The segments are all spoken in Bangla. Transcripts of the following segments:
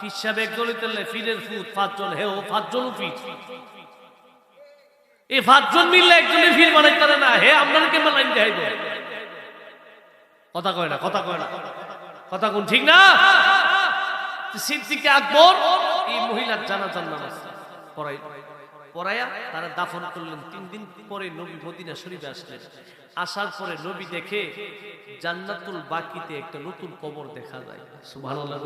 ফির সাহেব একজনই তেলে ফিরের ফুট 5 জন, হেও 5 জন ফির। এই 5 জন মিললে একজনে ফির বানাই পারে না, হে আপনাদেরকে বানাই দেয়। কথা কয় না, কথা কয় না, কথা কোন ঠিক না? সিদ্দিক আকবর এই মহিলার জানাজার নামাজ পড়াইয়া তারা দাফন করলেন। 3 দিন পরে নবী মদিনা শরীফে আসলেন। আসার পরে নবী দেখে জান্নাতুল বাকিতে একটা নতুন কবর দেখা যায়। সুবহানাল্লাহ।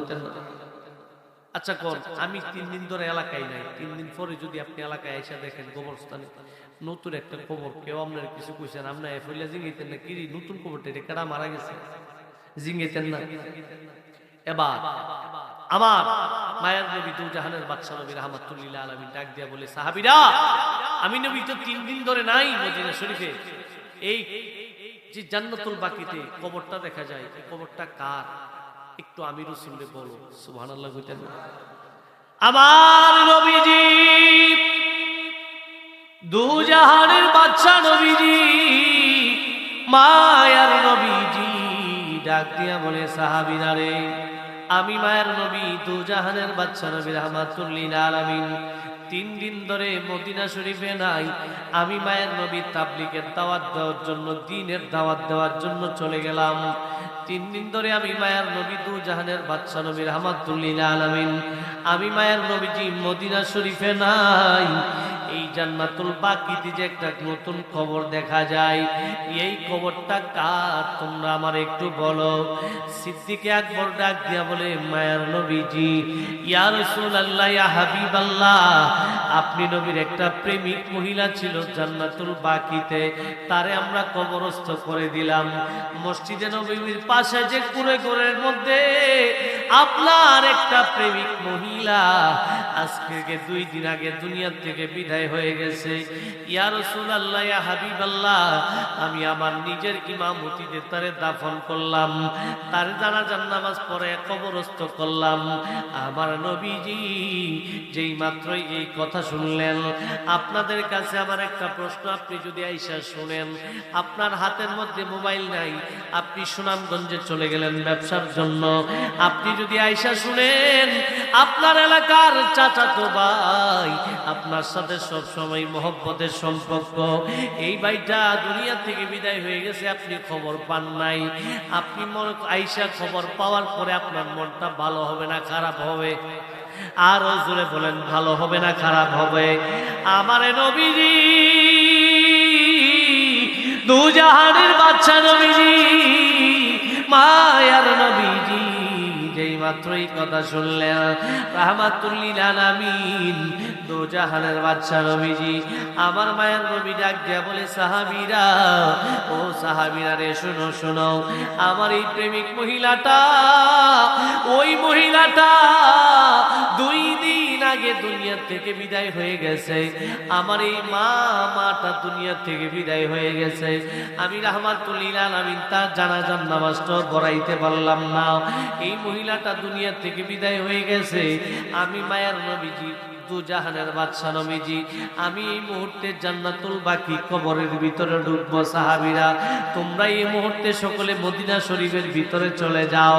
আচ্ছা কোন, আমি 3 দিন ধরে এলাকায় নাই, 3 দিন পরে যদি আপনি এলাকায় এসে দেখেন কবরস্থানে নতুন একটা কবর, কেউ আপনার কিছু কইছেন, আপনার এফইলা জিঙ্গাইতেন না, কি নতুন কবরটা এটা কারা মারা গেছে, জিঙ্গাইতেন না? এবার আমার মায়ের নবী দুজাহানের বাদশা নবী রাহমাতুল্লিল আলামিন ডাক দিয়া বলে, সাহাবীরা, আমি নবী তো 3 দিন ধরে নাই মদিনা শরীফে, এই যে জান্নাতুল বাকিতে কবরটা দেখা যায়, এই কবরটা কার? একটু আমি রাসূলকে বলো। সুবহানাল্লাহ কইতেন না? আমার নবীজি দুজাহানের বাদশা নবীজি, মায়ার নবীজি ডাক দিয়া বলে, সাহাবীরা রে, আমি মায়ের নবী দুজাহানের বাদশা নবী রাহমাতুল্লিল আলামিন 3 দিন ধরে মদিনা শরীফে নাই। আমি মায়ের নবী তাবলীগের দাওয়াত দেওয়ার জন্য, দ্বীনের দাওয়াত দেওয়ার জন্য চলে গেলাম। 3 দিন ধরে আমি মায়ের নবী দুজাহানের বাদশা নবী রাহমাতুল্লিল আলামিন, আমি মায়ের নবীজি মদিনা শরীফে নাই। এই জান্নাতুল বাকিতে যে একটা নতুন কবর দেখা যায়, এই কবরটা কার তোমরা আমার একটু বলো। সিদ্দিক আকবর ডাক দিয়া বলে, মায়ার নবীজি, ইয়া রাসূলুল্লাহ, ইয়া হাবিবাল্লাহ, আপনি নবীর একটা প্রেমিক মহিলা ছিল জান্নাতুল বাকিতে, তারে আমরা কবরস্থ করে দিলাম। মসজিদে নববীর পাশে যে কুঁড়েঘরের মধ্যে আপনার একটা প্রেমিক মহিলা আজকে 2 দিন আগে দুনিয়া থেকে বিদায় হয়ে গেছে। ইয়া রাসূলুল্লাহ, ইয়া হাবিবাল্লাহ, আমি আমার নিজের ইমামতিতে তারে দাফন করলাম, তার জানাজার নামাজ পড়ে কবরস্থ করলাম। আমার নবীজি যেই মাত্রই এই কথা শুনলেন, আপনাদের কাছে আমার একটা প্রশ্ন, আপনি যদি আইসা শুনেন, আপনার হাতের মধ্যে মোবাইল নাই, আপনি সুনামগঞ্জে চলে গেলেন ব্যবসার জন্য, আপনি যদি আইসা শুনেন, আপনার এলাকার চাচাতো ভাই আপনার সাথে সব সময় মহব্বতের সম্পর্ক, এই ভাইটা দুনিয়া থেকে বিদায় হয়ে গেছে, আপনি খবর পান নাই, আপনি আইসা খবর পাওয়ার পরে আপনার মনটা ভালো হবে না খারাপ হবে? আরো জোরে বলেন, ভালো হবে না খারাপ হবে? আমার নবীজি দুজাহানের বাদশা নবীজি, মায়ার নবীজি যেই মাত্র এই কথা শুনলেন, রাহমাতুল্লিল আলামিন দুজাহানের বাদশা নবীজি, আমার মায়ের নবী ডাক দিয়া বলে, সাহাবীরা, ও সাহাবীরা রে, শুনো শুনো, আমার এই প্রেমিক মহিলাটা, ওই মহিলাটা 2 দিন আগে দুনিয়া থেকে বিদায় হয়ে গেছে। আমার এই মাটা দুনিয়া থেকে বিদায় হয়ে গেছে। আমি রাহমাতুল্লিল আলামিন তার জানাজার নামাজটা পড়াইতে পারলাম না। এই মহিলাটা দুনিয়া থেকে বিদায় হয়ে গেছে। আমি মায়ের নবীজি দুজাহানের বাদশা নবীজি, আমি এই মুহূর্তে জান্নাতুল বাকি কবরের ভিতরে ঢুকবো। সাহাবীরা, তোমরা এই মুহূর্তে সকলে মদিনা শরীফের ভিতরে চলে যাও।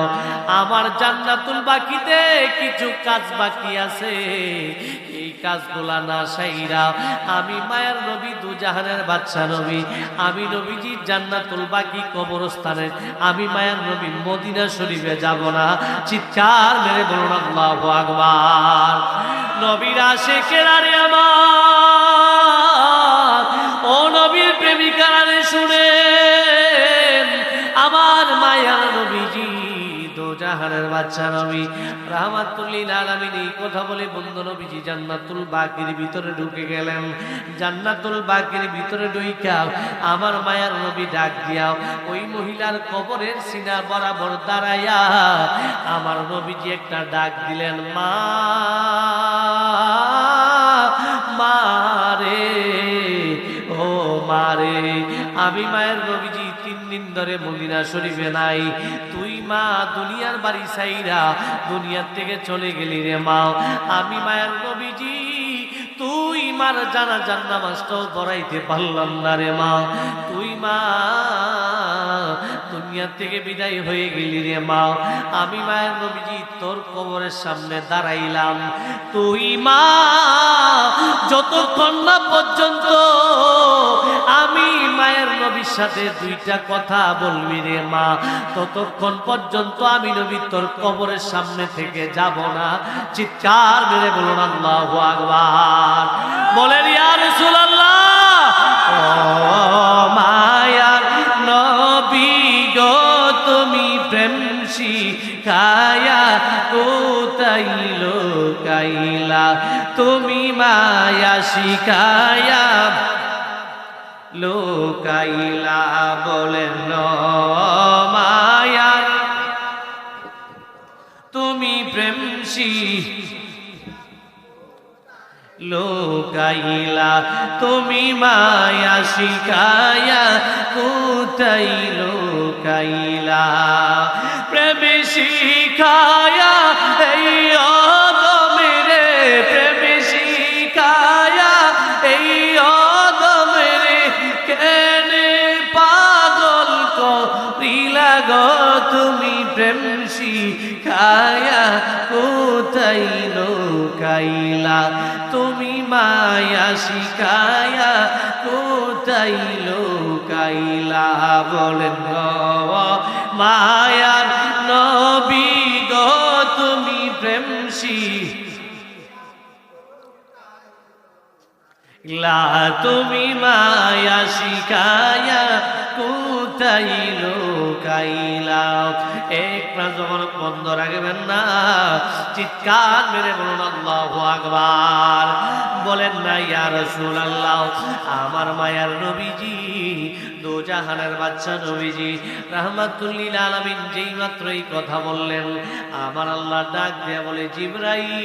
আমার জান্নাতুল বাকিতে কিছু কাজ বাকি আছে, এই কাজগুলা না সাইরা আমি মায়ের নবী দুজাহানের বাদশা নবী, আমি নবীজি জান্নাতুল বাকি কবরস্থানে, আমি মায়ের নবী মদিনা শরীফে যাব না। চিৎকার মেরে বলুন আল্লাহু আকবার। নবীর আশিকেরা রে আমার, ও নবীর প্রেমিকারা রে, শুনেন, আমার মায়ার নবীজি দুজাহানের বাদশা নবী রাহমাতুল্লিল আলামিন এই কথা বলে বন্ধু নবীজি জান্নাতুল বাকির ভিতরে ঢুকে গেলেন। জান্নাতুল বাকির ভিতরে ঢুইকা আমার মায়ার নবী ডাক দিয়া ওই মহিলার কবরের সিনা বরাবর দাঁড়াইয়া আমার নবীজি একটা ডাক দিলেন, মা, মারে, ও মারে। আমি মায়ের নবীজি 3 দিন ধরে মদিনা শরীফে নাই, তুই মা দুনিয়ার বাড়ি ছাইরা দুনিয়ার থেকে চলে গেলি রে মা। আমি মায়ের নবীজি তুই মার জানাজার নামাজটাও পড়াইতে পারলাম না রে মা। তুই মা দুনিয়া থেকে বিদায় হয়ে গেলি রে মা, আমি মায়ের নবীজি তোর কবরের সামনে দাঁড়াইলাম। তুই মা যতক্ষণ না পর্যন্ত আমি মায়ের নবীর সাথে দুইটা কথা বলবি রে মা, ততক্ষণ পর্যন্ত আমি নবী তোর কবরের সামনে থেকে যাব না। চিৎকার মেরে বলুন আল্লাহু আকবার। বলেন ইয়া রাসূলুল্লাহ। ও মায়ার নবী গো তুমি প্রেম শিখায়া কোথায় লুকাইলা, তুমি মায়া শিখায়া লুকাইলা। বলেন মায়ার তুমি প্রেম লুকাইলা, তুমি মায়া শিখায়া কোথায় লুকাইলা। প্রেম শিখায়া এই অদমেরে, প্রেম শিখায়া এই অদমেরে কেনে পাগল করিলা গো, তুমি প্রেম শিখায়া কোথায় লুকাইলা, তুমি মায়া শিখায়া কোথায় লুকাইলা। বলেন মায়ার নবী গো তুমি প্রেম শিখাইলা, তুমি মায়া শিখায়া কোথায় লুকাইলা। এক যখন বন্ধ রাখবেন না, চিৎকার মেরে বলুন আল্লাহু আকবার। বলেন না ইয়া রাসূলুল্লাহ, আমার মায়ার নবীজি দোজাহানের বাদশা নবীজি রাহমাতুল লিল আলামিন যেই মাত্র এই কথা বললেন, আমার আল্লাহ ডাক দিয়ে বলে জিবরাইল,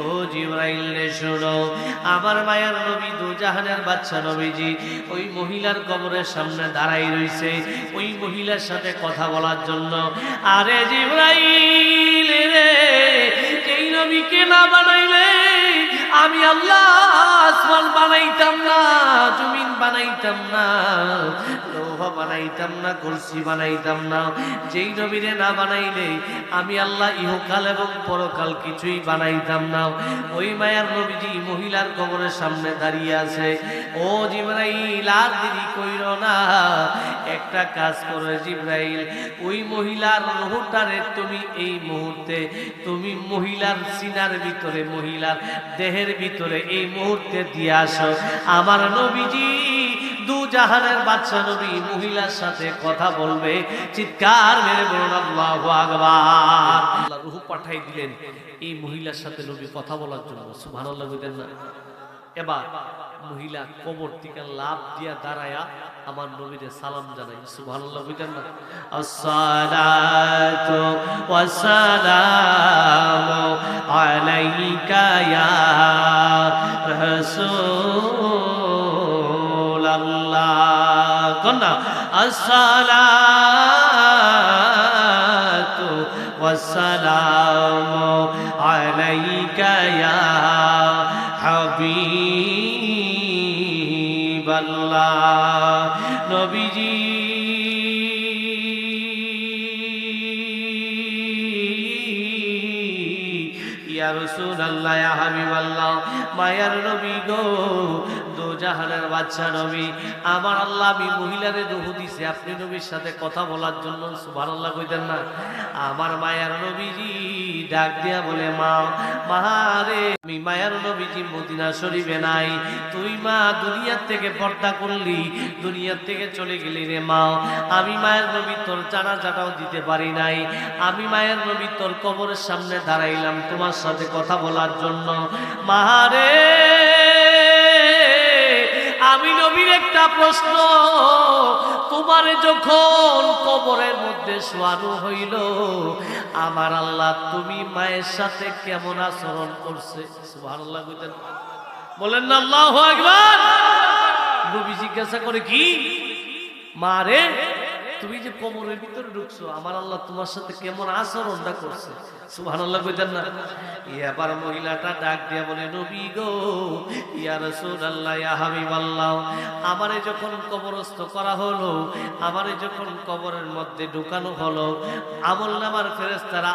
ও জিবরাইল রে শোনো, আমার মায়ার নবী দোজাহানের বাদশা নবীজি ওই মহিলার কবরের সামনে দাঁড়াই রইছে ওই মহিলার সাথে কথা বলার জন্য। আরে জিবরাইল রে, যেই নবীকে না বানাইলে আমি আল্লাহ আসমান বানাইতাম না, জমিন বানাইতাম না, লৌহ বানাইতাম না, কুরসি বানাইতাম না। যেই নবীরে না বানাইলে আমি আল্লাহ ইহকাল এবং পরকাল কিছুই বানাইতাম না। ওই মায়ার নবীজি মহিলার কবরের সামনে দাঁড়িয়ে আছে। ও জিবরাইল, আর দেরি কইরো না, একটা কাজ করো জিবরাইল, ওই মহিলার রূহটারে তুমি এই মুহূর্তে তুমি মহিলার সিনার ভিতরে, মহিলার দেহের ভিতরে এই মুহূর্তে দিয়ে আসো। আমার নবীজি দুজাহানের বাদশা নবী মহিলার সাথে কথা বলবে। চিৎকার মেরে বলুন আল্লাহু আকবার। আল্লাহ রূহ পাঠাই দিলেন এই মহিলার সাথে নবী কথা বলার জন্য। সুবহানাল্লাহ বলেন না। এবার মহিলা কবর থেকে লাফ দিয়া দাঁড়ায়া আমার নবীরে সালাম জানাই। সুবহানাল্লাহ বলেন না। আসসালাতু ওয়াসসালামু আলাইকা ইয়া রাসূলুল্লাহ। কন্না আসসালাতু ওয়াসসালামু আলাইকা ইয়া হাবিবাল্লাহ। নবীজি ইয়া রাসূলুল্লাহ, ইয়া হাবিবাল্লাহ, মায়ার নবী গো দোজাহানের বাদশা নবী, আমার আল্লাহ আমি মহিলারে রূহ দিছে আপনি নবীর সাথে কথা বলার জন্য। সুবহানাল্লাহ কইতেন না। আমার মায়ার নবীজি ডাক দিয়া বলে মা, মারে আমি মায়ার নবীজি মদিনা শরীফে নাই, তুই মা দুনিয়ার থেকে পর্দা করলি, দুনিয়ার থেকে চলে গেলি রে মা। আমি মায়ের নবী তোর জানাজাটাও দিতে পারি নাই, আমি মায়ের নবী তোর কবরের সামনে দাঁড়াইলাম তোমার সাথে কথা বলার জন্য। মারে আমি নবীর একটা প্রশ্ন, তোমারে যখন কবরের মধ্যে শোয়ানো হইল আমার আল্লাহ তুমি মায়ের সাথে কেমন আচরণ করছে? সুবহানাল্লাহ বলেন না আল্লাহু আকবার। নবী জিজ্ঞাসা করে কি, মারে তুমি যে কবরের ভিতরে ঢুকছো, আমার আল্লাহ তোমার সাথে কেমন আচরণটা করছে। সুবহানাল্লাহ কইতেন না? এবার মহিলাটা ডাক দিয়া বলে, নবী গো, ইয়া রাসূলুল্লাহ, ইয়া হাবিবাল্লাহ, আমারে যখন কবরস্থ করা হলো, আমারে যখন কবরের মধ্যে ঢুকানো হলো, আমলনামার ফেরেশতারা